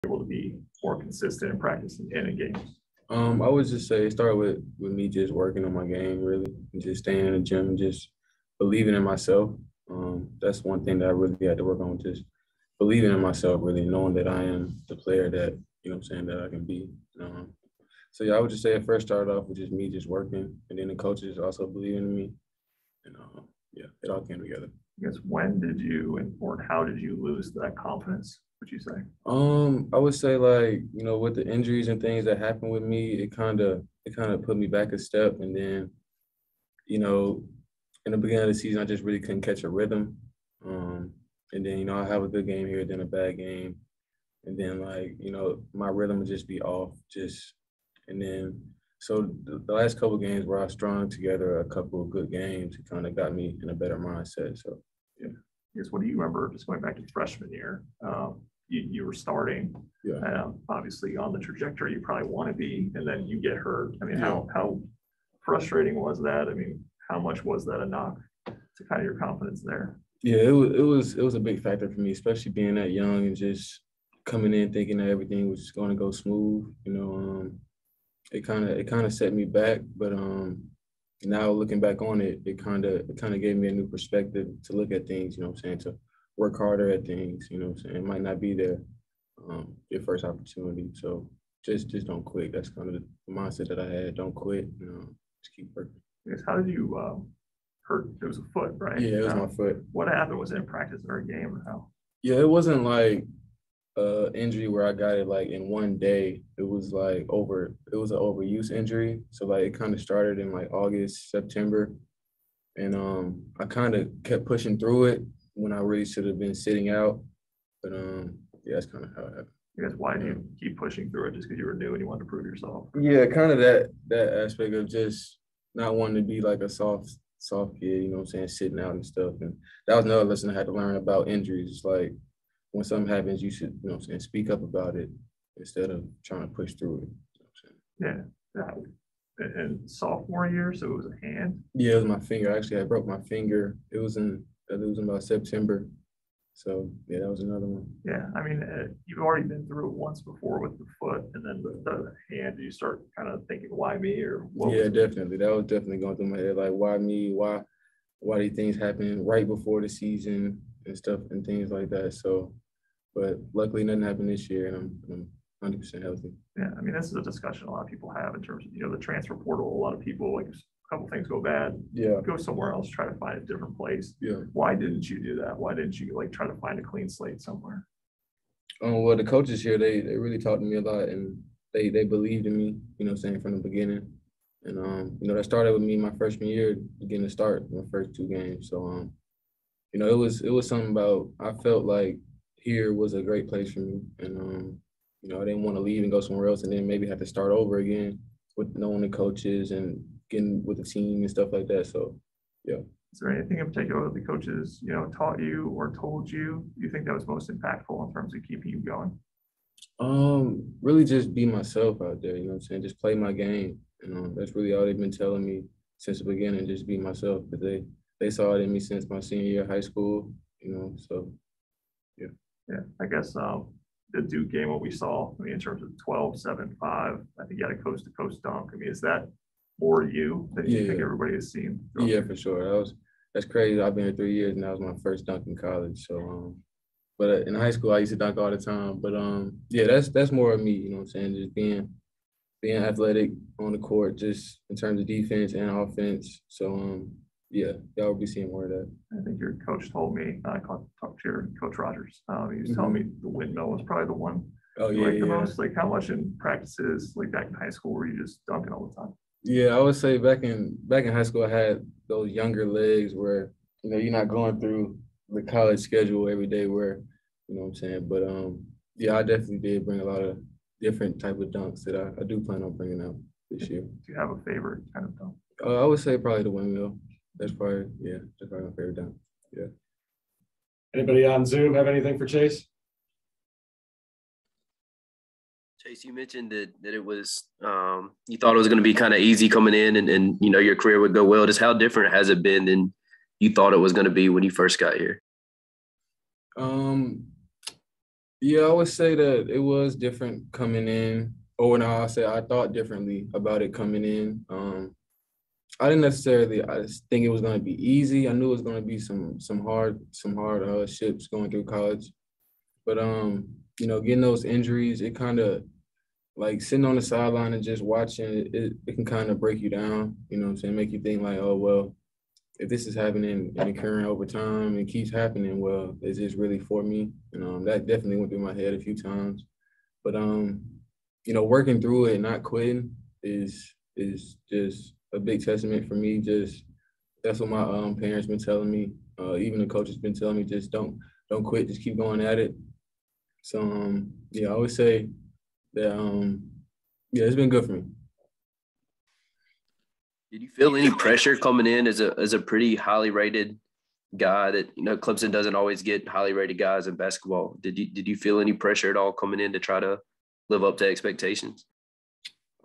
able to be more consistent in practice and in games? I would just say it started with me just working on my game, really, and just staying in the gym and just believing in myself. That's one thing that I really had to work on, just believing in myself, really, knowing that I am the player that, that I can be. So, yeah, I would just say it first started off with just me just working, and then the coaches also believing in me. And, yeah, it all came together. I guess when did you or how did you lose that confidence, would you say? I would say with the injuries and things that happened with me, it kind of put me back a step. And then, in the beginning of the season, I just really couldn't catch a rhythm. And then, I have a good game here, then a bad game. And then my rhythm would just be off and then, so the last couple of games where I strung together a couple of good games, it kind of got me in a better mindset. So, yeah. I guess, what do you remember, just going back to freshman year? You were starting, obviously on the trajectory you probably want to be, and then you get hurt. I mean, how frustrating was that? I mean, how much was that a knock to kind of your confidence there? Yeah, it was a big factor for me, especially being that young and just coming in thinking that everything was just going to go smooth. It kind of set me back, but now looking back on it, it kind of gave me a new perspective to look at things. To work harder at things. It might not be your first opportunity, so just don't quit. That's kind of the mindset that I had. Don't quit. Just keep working. I guess, how did you hurt? It was a foot, right? Yeah, it was my foot. What happened? Was it in practice or a game, or how? Yeah, it wasn't like injury where I got it in one day. It was it was an overuse injury. So it kind of started in August, September. And I kind of kept pushing through it when I really should have been sitting out. But yeah, that's kind of how it happened. I guess, why do you keep pushing through it? Just because you were new and you wanted to prove yourself? Yeah, kind of that aspect of just not wanting to be a soft kid, sitting out and stuff. And that was another lesson I had to learn about injuries. It's when something happens, you should, speak up about it instead of trying to push through it. Yeah. And sophomore year, so it was a hand? Yeah, it was my finger. Actually, I broke my finger. It was in about September. So, yeah, that was another one. Yeah, I mean, you've already been through it once before with the foot, and then the hand. Do you start kind of thinking, why me? Or what? Yeah, definitely. That was definitely going through my head. Why me? Why these things happen right before the season and stuff and things like that. So, but luckily nothing happened this year, and I'm 100% healthy. Yeah, I mean, this is a discussion a lot of people have in terms of, the transfer portal. A lot of people, a couple things go bad, go somewhere else, try to find a different place. Yeah. Why didn't you do that? Why didn't you try to find a clean slate somewhere? Well, the coaches here, they really talked to me a lot, and they believed in me, from the beginning. And, that started with me my freshman year, getting to start my first two games. So, it was something about, I felt like here was a great place for me. And, I didn't want to leave and go somewhere else and then maybe have to start over again with knowing the coaches and getting with the team and stuff like that. So, yeah. Is there anything in particular that the coaches, taught you or told you think that was most impactful in terms of keeping you going? Really just be myself out there, just play my game. That's really all they've been telling me since the beginning, just be myself. Because they saw it in me since my senior year of high school, so, yeah. Yeah, I guess the Duke game, what we saw, in terms of 12-7-5, I think you had a coast-to-coast dunk. Is that more you than you think everybody has seen? Yeah, for sure. That's crazy. I've been here 3 years, and that was my first dunk in college. So, but in high school, I used to dunk all the time. But yeah, that's more of me. Just being athletic on the court, just in terms of defense and offense. So yeah, y'all will be seeing more of that. I think your coach told me, I talked to your Coach Rogers. He was telling me the windmill was probably the one you liked the most. How much in practices, back in high school, were you just dunking all the time? Yeah, I would say back in high school, I had those younger legs where, you're not going through the college schedule every day where, But yeah, I definitely did bring a lot of different type of dunks that I do plan on bringing out this year. Do you have a favorite kind of dunk? I would say probably the windmill. That's probably my favorite dunk. Yeah. Anybody on Zoom have anything for Chase? Chase, you mentioned that it was you thought it was going to be kind of easy coming in and your career would go well. Just how different has it been than you thought it was going to be when you first got here? Yeah, I would say that it was different coming in. Or no, I say I thought differently about it coming in. I didn't necessarily. I just think it was going to be easy. I knew it was going to be some hard ships going through college. But getting those injuries, it kind of like sitting on the sideline and just watching it can kind of break you down. You know what I'm saying? Make you think like, oh well, if this is happening and occurring over time and keeps happening, well, is this really for me? That definitely went through my head a few times. But working through it and not quitting is just a big testament for me. Just that's what my parents been telling me. Even the coaches been telling me, just don't quit, just keep going at it. So yeah, I would say that yeah, it's been good for me. Did you feel any pressure coming in as a pretty highly rated guy that, Clemson doesn't always get highly rated guys in basketball? Did you feel any pressure at all coming in to try to live up to expectations?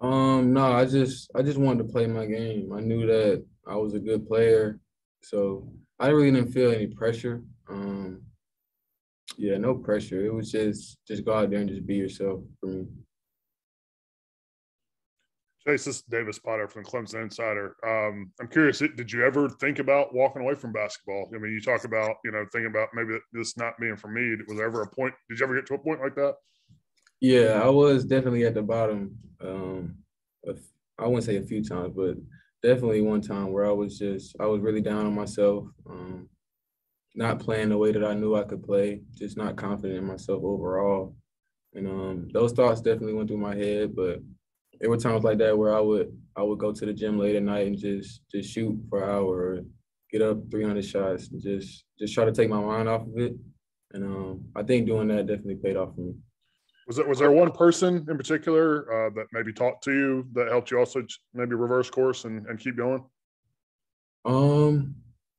No, I just wanted to play my game. I knew that I was a good player, so I really didn't feel any pressure. Yeah, no pressure. It was just go out there and just be yourself for me. Chase, this is Davis Potter from the Clemson Insider. I'm curious, did you ever think about walking away from basketball? I mean, you talk about, thinking about maybe this not being for me. Was there ever a point? Did you ever get to a point like that? Yeah, I was definitely at the bottom. I wouldn't say a few times, but definitely one time where I was really down on myself, not playing the way that I knew I could play, just not confident in myself overall. And those thoughts definitely went through my head, but there were times like that where I would go to the gym late at night and just shoot for an hour or get up 300 shots and just try to take my mind off of it. And I think doing that definitely paid off for me. Was there one person in particular that maybe talked to you that helped you also maybe reverse course and keep going?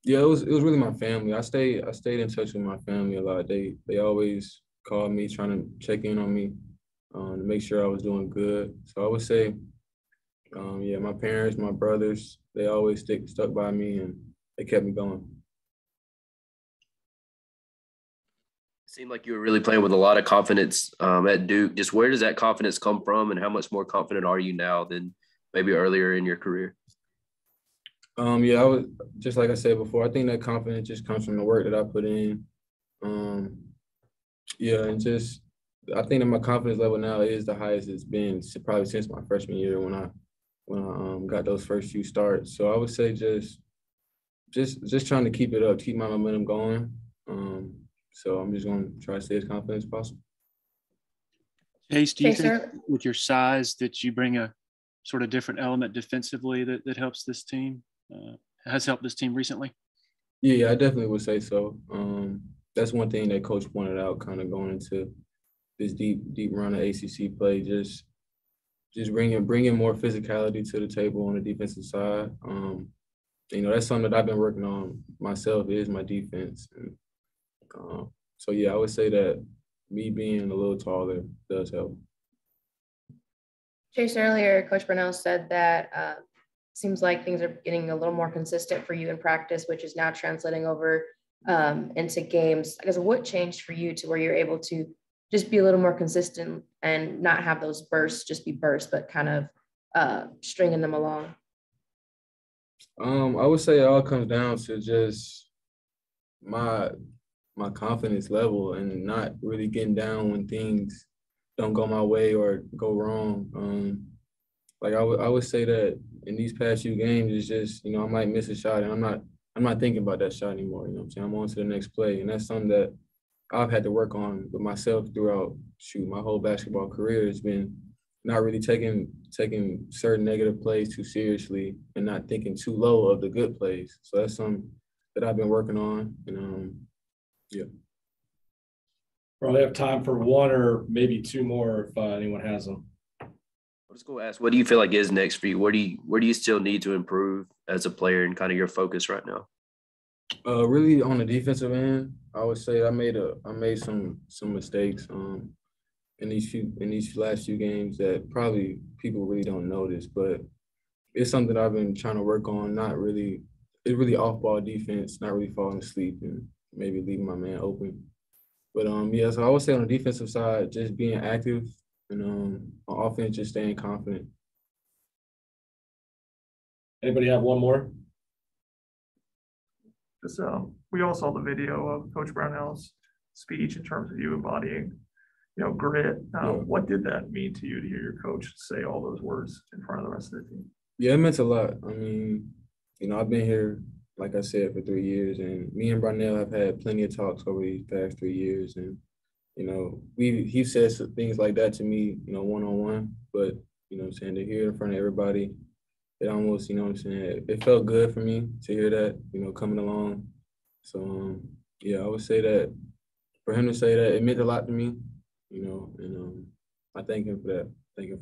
Yeah, it was really my family. I stayed in touch with my family a lot. They always called me trying to check in on me, to make sure I was doing good. So I would say, yeah, my parents, my brothers, they always stuck by me and they kept me going. Seemed like you were really playing with a lot of confidence at Duke. Just where does that confidence come from, and how much more confident are you now than maybe earlier in your career? Yeah, I was just like I said before. I think that confidence just comes from the work that I put in. Yeah, and just I think that my confidence level now is the highest it's been probably since my freshman year when I got those first few starts. So I would say just trying to keep it up, keep my momentum going. So I'm just going to try to stay as confident as possible. Chase, do you think with your size that you bring a sort of different element defensively that helps this team, has helped this team recently? Yeah, I definitely would say so. That's one thing that Coach pointed out kind of going into this deep run of ACC play, just bringing more physicality to the table on the defensive side. That's something that I've been working on myself is my defense. And, so, yeah, I would say that me being a little taller does help. Chase, earlier, Coach Brownell said that seems like things are getting a little more consistent for you in practice, which is now translating over into games. I guess what changed for you to where you're able to just be a little more consistent and not have those bursts just be bursts, but kind of stringing them along? I would say it all comes down to just my confidence level and not really getting down when things don't go my way or go wrong. Like I would say that in these past few games, it's just, I might miss a shot and I'm not thinking about that shot anymore. You know what I'm saying? I'm on to the next play. And that's something that I've had to work on with myself throughout my whole basketball career. Has been not really taking certain negative plays too seriously and not thinking too low of the good plays. So that's something that I've been working on. And yeah. Probably have time for one or maybe two more if anyone has them. Let's go ask, what do you feel like is next for you? Where do you still need to improve as a player and kind of your focus right now? Really on the defensive end, I would say I made some mistakes in these last few games that probably people really don't notice, but it's something I've been trying to work on. It's really off ball defense, not really falling asleep and maybe leaving my man open. But yeah, so I would say on the defensive side, just being active, and on offense, just staying confident. Anybody have one more? Just, we all saw the video of Coach Brownell's speech in terms of you embodying, grit. What did that mean to you to hear your coach say all those words in front of the rest of the team? Yeah, it meant a lot. I mean, I've been here, like I said, for 3 years, and me and Brownell have had plenty of talks over these past 3 years, and he says things like that to me, one-on-one, but what I'm saying, to hear it in front of everybody, it almost, what I'm saying, it felt good for me to hear that, coming along. So yeah, I would say that for him to say that, it meant a lot to me, and I thank him for that. Thank him.